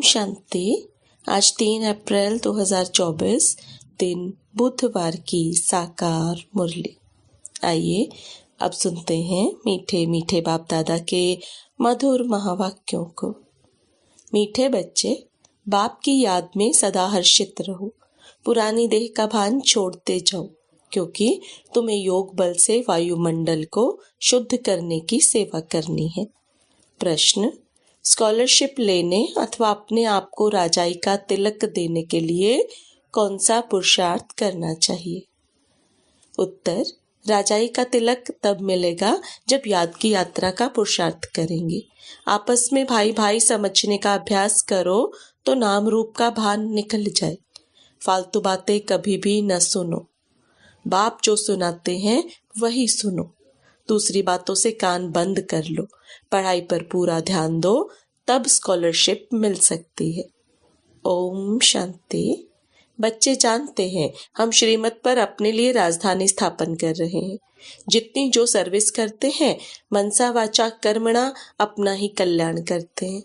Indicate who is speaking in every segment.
Speaker 1: शांति। आज 3 अप्रैल 2024 दिन बुधवार की साकार मुरली। आइए अब सुनते हैं मीठे मीठे बाप दादा के मधुर महावाक्यों को। मीठे बच्चे, बाप की याद में सदा हर्षित रहो। पुरानी देह का भान छोड़ते जाओ, क्योंकि तुम्हें योग बल से वायुमंडल को शुद्ध करने की सेवा करनी है। प्रश्न: स्कॉलरशिप लेने अथवा अपने आप को राजाई का तिलक देने के लिए कौन सा पुरुषार्थ करना चाहिए? उत्तर: राजाई का तिलक तब मिलेगा जब याद की यात्रा का पुरुषार्थ करेंगे। आपस में भाई भाई समझने का अभ्यास करो तो नाम रूप का भान निकल जाए। फालतू बातें कभी भी न सुनो। बाप जो सुनाते हैं वही सुनो। दूसरी बातों से कान बंद कर लो। पढ़ाई पर पूरा ध्यान दो, तब स्कॉलरशिप मिल सकती है। ओम शांति। बच्चे जानते हैं हम श्रीमत पर अपने लिए राजधानी स्थापन कर रहे हैं। जितनी जो सर्विस करते हैं मनसा वाचा कर्मणा अपना ही कल्याण करते हैं।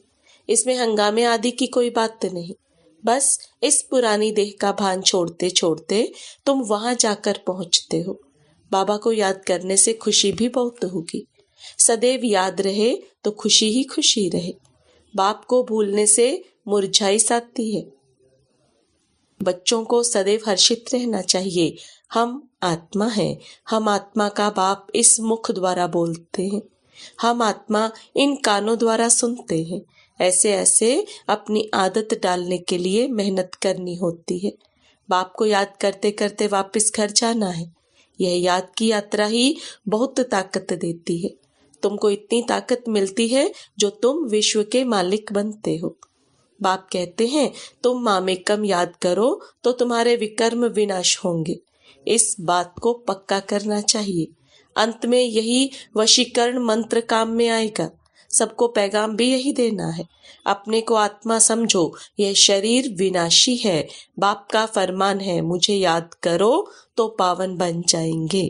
Speaker 1: इसमें हंगामे आदि की कोई बात नहीं। बस इस पुरानी देह का भान छोड़ते छोड़ते तुम वहां जाकर पहुंचते हो। बाबा को याद करने से खुशी भी बहुत होगी। सदैव याद रहे तो खुशी ही खुशी रहे। बाप को भूलने से मुरझाई आती है। बच्चों को सदैव हर्षित रहना चाहिए। हम आत्मा हैं। हम आत्मा का बाप इस मुख द्वारा बोलते हैं। हम आत्मा इन कानों द्वारा सुनते हैं। ऐसे ऐसे अपनी आदत डालने के लिए मेहनत करनी होती है। बाप को याद करते करते वापस घर जाना है। यह याद की यात्रा ही बहुत ताकत देती है। तुमको इतनी ताकत मिलती है जो तुम विश्व के मालिक बनते हो। बाप कहते हैं तुम मामेकम याद करो तो तुम्हारे विकर्म विनाश होंगे। इस बात को पक्का करना चाहिए। अंत में यही वशीकरण मंत्र काम में आएगा। सबको पैगाम भी यही देना है। अपने को आत्मा समझो, यह शरीर विनाशी है। बाप का फरमान है, मुझे याद करो तो पावन बन जाएंगे।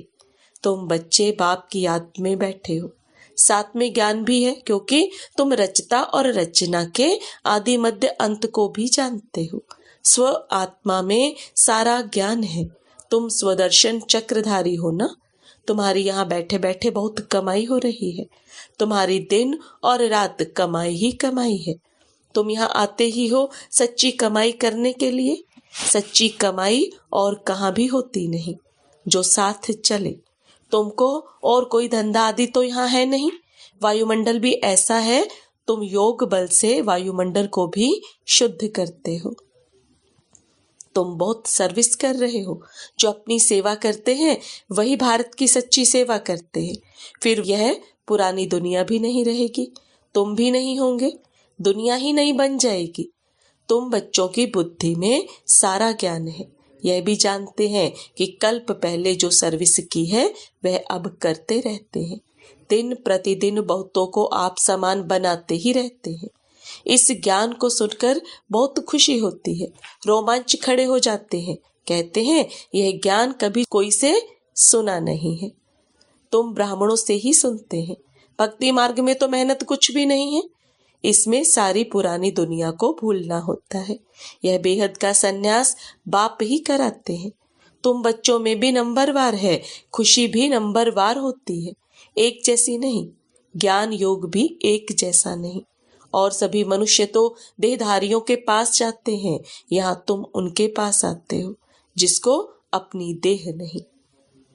Speaker 1: तुम बच्चे बाप की याद में बैठे हो। साथ में ज्ञान भी है, क्योंकि तुम रचता और रचना के आदि मध्य अंत को भी जानते हो। स्व आत्मा में सारा ज्ञान है। तुम स्वदर्शन चक्रधारी हो ना। तुम्हारी यहाँ बैठे बैठे बहुत कमाई हो रही है। तुम्हारी दिन और रात कमाई ही कमाई है। तुम यहाँ आते ही हो सच्ची कमाई करने के लिए। सच्ची कमाई और कहाँ भी होती नहीं, जो साथ चले। तुमको और कोई धंधा आदि तो यहाँ है नहीं। वायुमंडल भी ऐसा है, तुम योग बल से वायुमंडल को भी शुद्ध करते हो। तुम बहुत सर्विस कर रहे हो। जो अपनी सेवा करते हैं वही भारत की सच्ची सेवा करते हैं। फिर यह पुरानी दुनिया भी नहीं रहेगी, तुम भी नहीं होंगे, दुनिया ही नहीं बन जाएगी। तुम बच्चों की बुद्धि में सारा ज्ञान है। यह भी जानते हैं कि कल्प पहले जो सर्विस की है वह अब करते रहते हैं। दिन प्रतिदिन बहुतों को आप समान बनाते ही रहते हैं। इस ज्ञान को सुनकर बहुत खुशी होती है। रोमांच खड़े हो जाते हैं। कहते हैं यह ज्ञान कभी कोई से सुना नहीं है। तुम ब्राह्मणों से ही सुनते हैं। भक्ति मार्ग में तो मेहनत कुछ भी नहीं है। इसमें सारी पुरानी दुनिया को भूलना होता है। यह बेहद का सन्यास बाप ही कराते हैं। तुम बच्चों में भी नंबरवार है। खुशी भी नंबरवार होती है, एक जैसी नहीं। ज्ञान योग भी एक जैसा नहीं। और सभी मनुष्य तो देहधारियों के पास जाते हैं। यहाँ तुम उनके पास आते हो जिसको अपनी देह नहीं।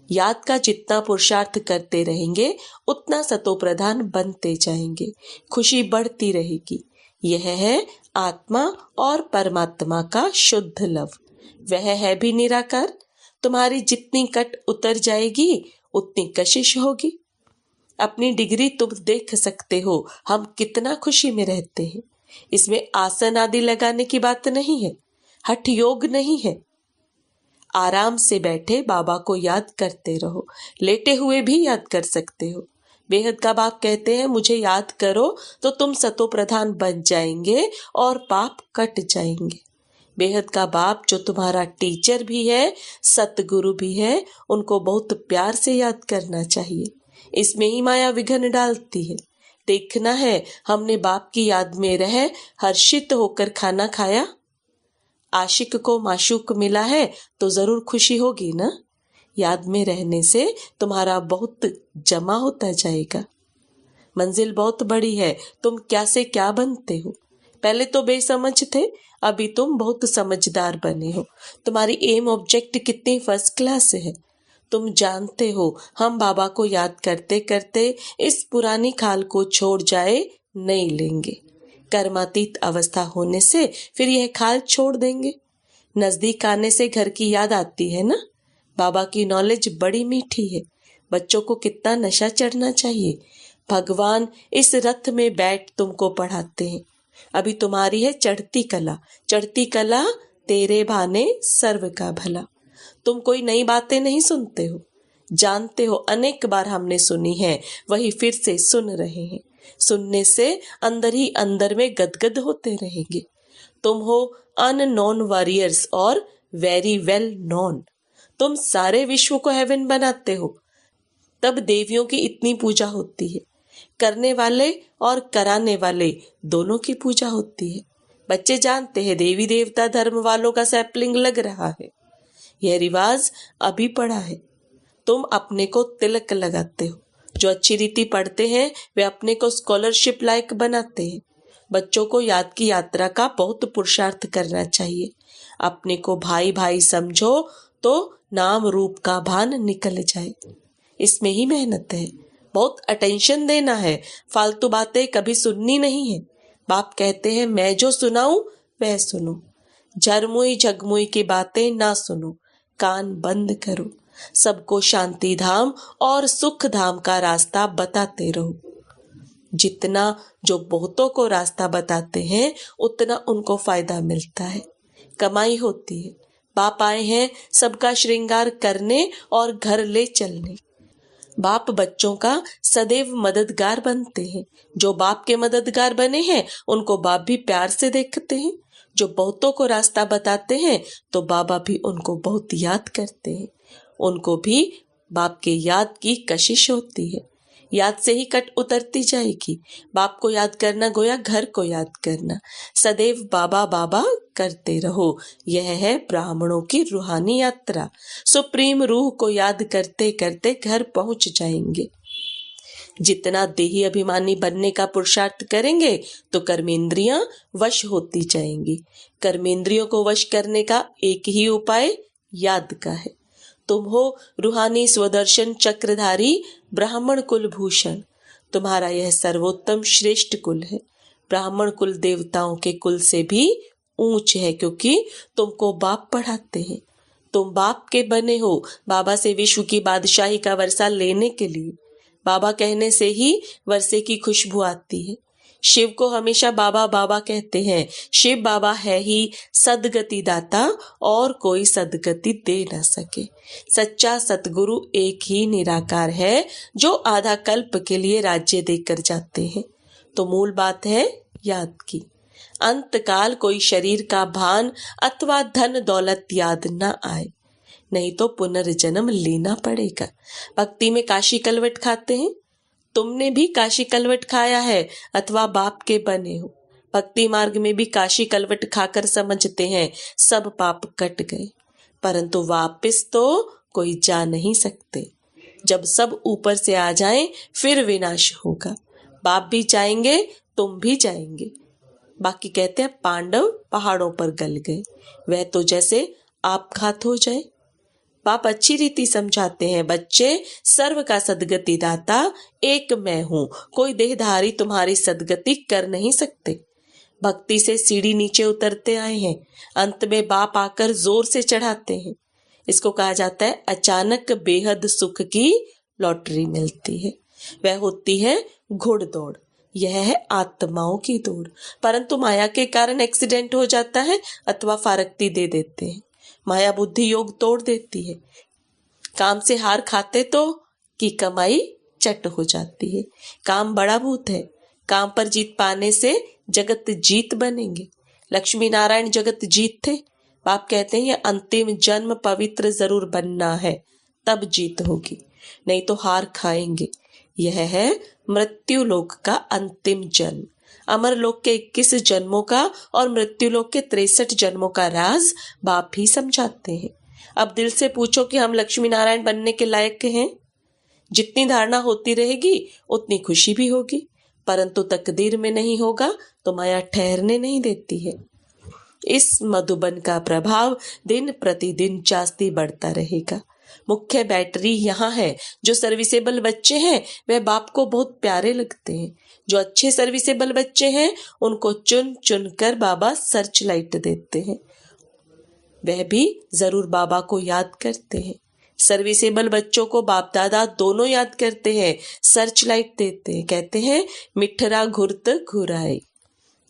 Speaker 1: याद का जितना पुरुषार्थ करते रहेंगे उतना सतो प्रधान बनते जाएंगे। खुशी बढ़ती रहेगी। यह है आत्मा और परमात्मा का शुद्ध लव। वह है भी निराकार। तुम्हारी जितनी कट उतर जाएगी उतनी कशिश होगी। अपनी डिग्री तुम देख सकते हो, हम कितना खुशी में रहते हैं। इसमें आसन आदि लगाने की बात नहीं है। हठ योग नहीं है। आराम से बैठे बाबा को याद करते रहो। लेटे हुए भी याद कर सकते हो। बेहद का बाप कहते हैं मुझे याद करो तो तुम सतो प्रधान बन जाएंगे और पाप कट जाएंगे। बेहद का बाप जो तुम्हारा टीचर भी है, सतगुरु भी है, उनको बहुत प्यार से याद करना चाहिए। इसमें ही माया विघ्न डालती है। देखना है हमने बाप की याद में रह हर्षित होकर खाना खाया। आशिक को माशूक मिला है तो जरूर खुशी होगी ना। याद में रहने से तुम्हारा बहुत जमा होता जाएगा। मंजिल बहुत बड़ी है, तुम क्या से क्या बनते हो। पहले तो बेसमझ थे, अभी तुम बहुत समझदार बने हो। तुम्हारी एम ऑब्जेक्ट कितनी फर्स्ट क्लास है। तुम जानते हो हम बाबा को याद करते करते इस पुरानी खाल को छोड़ जाए नहीं लेंगे। कर्मातीत अवस्था होने से फिर यह खाल छोड़ देंगे। नजदीक आने से घर की याद आती है ना। बाबा की नॉलेज बड़ी मीठी है। बच्चों को कितना नशा चढ़ना चाहिए। भगवान इस रथ में बैठ तुमको पढ़ाते हैं। अभी तुम्हारी है चढ़ती कला। चढ़ती कला तेरे भाने सर्व का भला। तुम कोई नई बातें नहीं सुनते हो, जानते हो अनेक बार हमने सुनी है, वही फिर से सुन रहे हैं। सुनने से अंदर ही अंदर में गदगद होते रहेंगे। तुम हो अननोन वॉरियर्स और वेरी वेल नोन। तुम सारे विश्व को हेवन बनाते हो, तब देवियों की इतनी पूजा होती है। करने वाले और कराने वाले दोनों की पूजा होती है। बच्चे जानते हैं देवी देवता धर्म वालों का सैपलिंग लग रहा है। यह रिवाज अभी पड़ा है। तुम अपने को तिलक लगाते हो। जो अच्छी रीति पढ़ते हैं वे अपने को स्कॉलरशिप लायक बनाते हैं। बच्चों को याद की यात्रा का बहुत पुरुषार्थ करना चाहिए। अपने को भाई भाई समझो तो नाम रूप का भान निकल जाए। इसमें ही मेहनत है। बहुत अटेंशन देना है। फालतू बातें कभी सुननी नहीं है। बाप कहते हैं मैं जो सुनाऊं वह सुनो। झरमुई झगमुई की बातें ना सुनो। कान बंद करो। सबको शांति धाम और सुख धाम का रास्ता बताते रहो। जितना जो बहुतों को रास्ता बताते हैं उतना उनको फायदा मिलता है, कमाई होती है। बाप आए हैं सबका श्रृंगार करने और घर ले चलने। बाप बच्चों का सदैव मददगार बनते हैं। जो बाप के मददगार बने हैं उनको बाप भी प्यार से देखते हैं। जो बहुतों को रास्ता बताते हैं तो बाबा भी उनको बहुत याद करते हैं। उनको भी बाप के याद की कशिश होती है। याद से ही कट उतरती जाएगी। बाप को याद करना गोया घर को याद करना। सदैव बाबा बाबा करते रहो। यह है ब्राह्मणों की रूहानी यात्रा। सुप्रीम रूह को याद करते करते घर पहुंच जाएंगे। जितना देही अभिमानी बनने का पुरुषार्थ करेंगे तो कर्मेंद्रियां वश होती जाएंगी। कर्मेंद्रियों को वश करने का एक ही उपाय याद का है। तुम हो रूहानी स्वदर्शन चक्रधारी ब्राह्मण कुल भूषण। तुम्हारा यह सर्वोत्तम श्रेष्ठ कुल है। ब्राह्मण कुल देवताओं के कुल से भी ऊंच है, क्योंकि तुमको बाप पढ़ाते हैं। तुम बाप के बने हो बाबा से विश्व की बादशाही का वर्षा लेने के लिए। बाबा कहने से ही वर्षे की खुशबू आती है। शिव को हमेशा बाबा बाबा कहते हैं। शिव बाबा है ही सदगति दाता और कोई सदगति दे न सके। सच्चा सतगुरु एक ही निराकार है जो आधा कल्प के लिए राज्य देकर जाते हैं। तो मूल बात है याद की। अंतकाल कोई शरीर का भान अथवा धन दौलत याद न आए, नहीं तो पुनर्जन्म लेना पड़ेगा। भक्ति में काशी कलवट खाते हैं। तुमने भी काशी कलवट खाया है अथवा बाप के बने हो। भक्ति मार्ग में भी काशी कलवट खाकर समझते हैं सब पाप कट गए, परंतु वापस तो कोई जा नहीं सकते। जब सब ऊपर से आ जाएं फिर विनाश होगा। बाप भी जाएंगे, तुम भी जाएंगे। बाकी कहते हैं पांडव पहाड़ों पर गल गए, वह तो जैसे आपघात हो जाए। बाप अच्छी रीति समझाते हैं, बच्चे सर्व का सदगति दाता एक मैं हूँ, कोई देहधारी तुम्हारी सदगति कर नहीं सकते। भक्ति से सीढ़ी नीचे उतरते आए हैं, अंत में बाप आकर जोर से चढ़ाते हैं। इसको कहा जाता है अचानक बेहद सुख की लॉटरी मिलती है। वह होती है घुड़दौड़। यह है आत्माओं की दौड़, परंतु माया के कारण एक्सीडेंट हो जाता है अथवा फारकती दे देते हैं। माया बुद्धि योग तोड़ देती है। काम से हार खाते तो की कमाई चट हो जाती है। काम बड़ा भूत है। काम पर जीत पाने से जगत जीत बनेंगे। लक्ष्मी नारायण जगत जीत थे। बाप कहते हैं ये अंतिम जन्म पवित्र जरूर बनना है, तब जीत होगी, नहीं तो हार खाएंगे। यह है मृत्यु लोक का अंतिम जन्म। अमर लोक के 21 जन्मों का और मृत्यु लोक के 63 जन्मों का राज बाप ही समझाते हैं। अब दिल से पूछो कि हम लक्ष्मी नारायण बनने के लायक हैं। जितनी धारणा होती रहेगी उतनी खुशी भी होगी, परंतु तकदीर में नहीं होगा तो माया ठहरने नहीं देती है। इस मधुबन का प्रभाव दिन प्रतिदिन जास्ती बढ़ता रहेगा। मुख्य बैटरी यहाँ है। जो सर्विसेबल बच्चे हैं वह बाप को बहुत प्यारे लगते हैं। जो अच्छे सर्विसेबल बच्चे हैं उनको चुन चुन कर बाबा सर्च लाइट देते हैं। वह भी जरूर बाबा को याद करते हैं। सर्विसेबल बच्चों को बाप दादा दोनों याद करते हैं, सर्च लाइट देते हैं, कहते हैं मिठरा घुरत घुराए।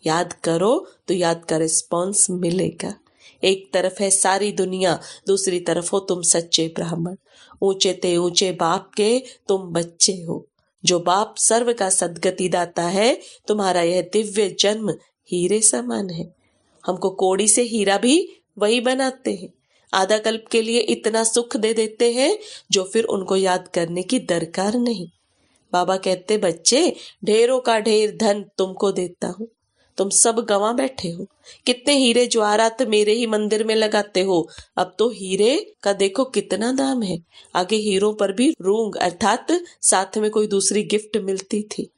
Speaker 1: याद करो तो याद का रिस्पॉन्स मिलेगा। एक तरफ है सारी दुनिया, दूसरी तरफ हो तुम सच्चे ब्राह्मण। ऊंचे ते ऊंचे बाप के तुम बच्चे हो। जो बाप सर्व का सद्गति दाता है, तुम्हारा यह दिव्य जन्म हीरे समान है। हमको कोड़ी से हीरा भी वही बनाते हैं। आधा कल्प के लिए इतना सुख दे देते हैं जो फिर उनको याद करने की दरकार नहीं। बाबा कहते बच्चे, ढेरों का ढेर धन तुमको देता हूँ, तुम सब गंवा बैठे हो। कितने हीरे ज्वारात मेरे ही मंदिर में लगाते हो। अब तो हीरे का देखो कितना दाम है। आगे हीरो पर भी रूंग अर्थात साथ में कोई दूसरी गिफ्ट मिलती थी।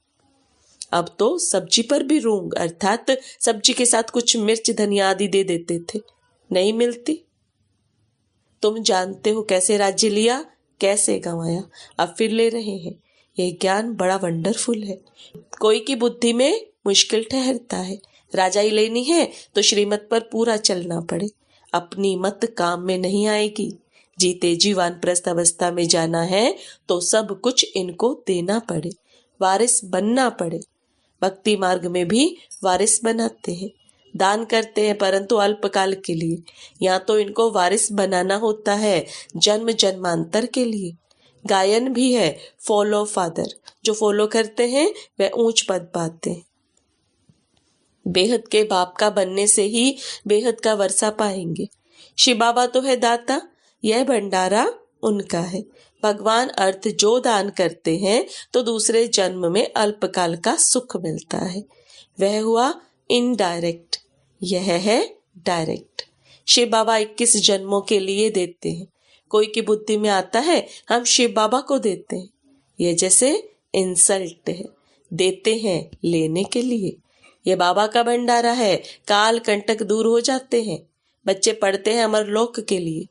Speaker 1: अब तो सब्जी पर भी रूंग अर्थात सब्जी के साथ कुछ मिर्च धनिया आदि दे देते थे। नहीं मिलती। तुम जानते हो कैसे राज्य लिया, कैसे गंवाया, अब फिर ले रहे हैं। यह ज्ञान बड़ा वंडरफुल है। कोई की बुद्धि में मुश्किल ठहरता है। राजाई लेनी है तो श्रीमत पर पूरा चलना पड़े। अपनी मत काम में नहीं आएगी। जीते जी वानप्रस्थ अवस्था में जाना है तो सब कुछ इनको देना पड़े, वारिस बनना पड़े। भक्ति मार्ग में भी वारिस बनाते हैं, दान करते हैं, परंतु अल्पकाल के लिए। यहाँ तो इनको वारिस बनाना होता है जन्म जन्मांतर के लिए। गायन भी है, फॉलो फादर। जो फॉलो करते हैं वह ऊंच पद पाते हैं। बेहद के बाप का बनने से ही बेहद का वर्षा पाएंगे। शिव बाबा तो है दाता, यह भंडारा उनका है। भगवान अर्थ जो दान करते हैं तो दूसरे जन्म में अल्पकाल का सुख मिलता है। वह हुआ इनडायरेक्ट, यह है डायरेक्ट। शिव बाबा 21 जन्मों के लिए देते हैं। कोई की बुद्धि में आता है हम शिव बाबा को देते हैं, यह जैसे इंसल्ट है। देते हैं लेने के लिए। यह बाबा का भंडारा है, काल कंटक दूर हो जाते हैं। बच्चे पढ़ते हैं अमरलोक के लिए।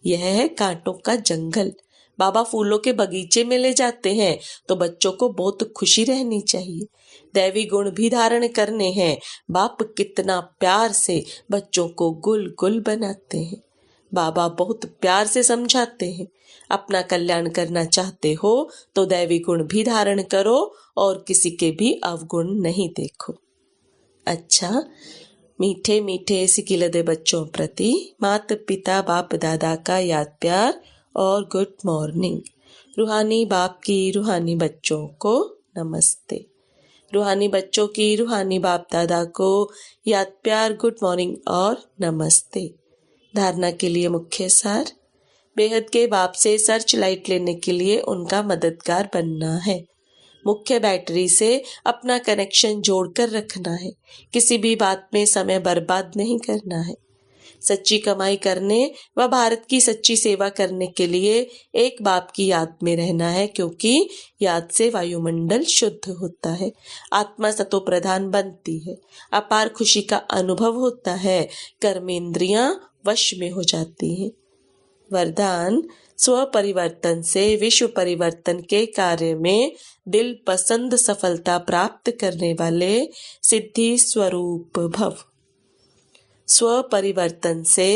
Speaker 1: यह है कांटों का जंगल। बाबा फूलों के बगीचे में ले जाते हैं तो बच्चों को बहुत खुशी रहनी चाहिए। दैवी गुण भी धारण करने हैं। बाप कितना प्यार से बच्चों को गुल गुल बनाते हैं। बाबा बहुत प्यार से समझाते हैं, अपना कल्याण करना चाहते हो तो दैवी गुण भी धारण करो और किसी के भी अवगुण नहीं देखो। अच्छा, मीठे मीठे सिकिलदे बच्चों प्रति माता पिता बाप दादा का याद प्यार और गुड मॉर्निंग। रूहानी बाप की रूहानी बच्चों को नमस्ते। रूहानी बच्चों की रूहानी बाप दादा को याद प्यार, गुड मॉर्निंग और नमस्ते। धारणा के लिए मुख्य सार, बेहद के बाप से सर्च लाइट लेने के लिए उनका मददगार बनना है। मुख्य बैटरी से अपना कनेक्शन जोड़कर रखना है। किसी भी बात में समय बर्बाद नहीं करना है। सच्ची कमाई करने व भारत की सच्ची सेवा करने के लिए एक बाप की याद में रहना है, क्योंकि याद से वायुमंडल शुद्ध होता है, आत्मा सतो प्रधान बनती है, अपार खुशी का अनुभव होता है, कर्मेंद्रियां वश में हो जाती हैं। वरदान, स्व परिवर्तन से विश्व परिवर्तन के कार्य में दिल पसंद सफलता प्राप्त करने वाले सिद्धि स्वरूप भव। स्व परिवर्तन से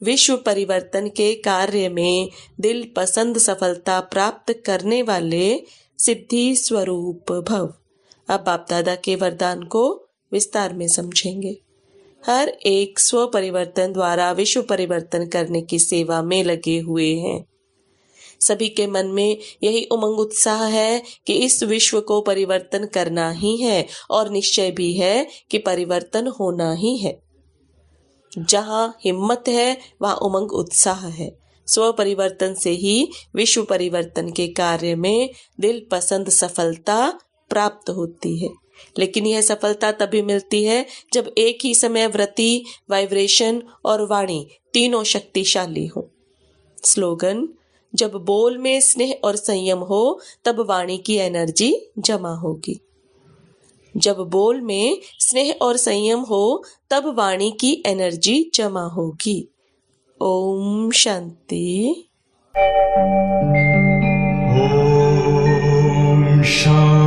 Speaker 1: विश्व परिवर्तन के कार्य में दिल पसंद सफलता प्राप्त करने वाले सिद्धि स्वरूप भव। अब बाप दादा के वरदान को विस्तार में समझेंगे। हर एक स्व परिवर्तन द्वारा विश्व परिवर्तन करने की सेवा में लगे हुए हैं। सभी के मन में यही उमंग उत्साह है कि इस विश्व को परिवर्तन करना ही है और निश्चय भी है कि परिवर्तन होना ही है। जहाँ हिम्मत है वहाँ उमंग उत्साह है। स्व परिवर्तन से ही विश्व परिवर्तन के कार्य में दिल पसंद सफलता प्राप्त होती है। लेकिन यह सफलता तभी मिलती है जब एक ही समय वृत्ति, वाइब्रेशन और वाणी तीनों शक्तिशाली हो। स्लोगन: जब बोल में स्नेह और संयम हो तब वाणी की एनर्जी जमा होगी। जब बोल में स्नेह और संयम हो तब वाणी की एनर्जी जमा होगी। ओम शांति।
Speaker 2: ओम शांति।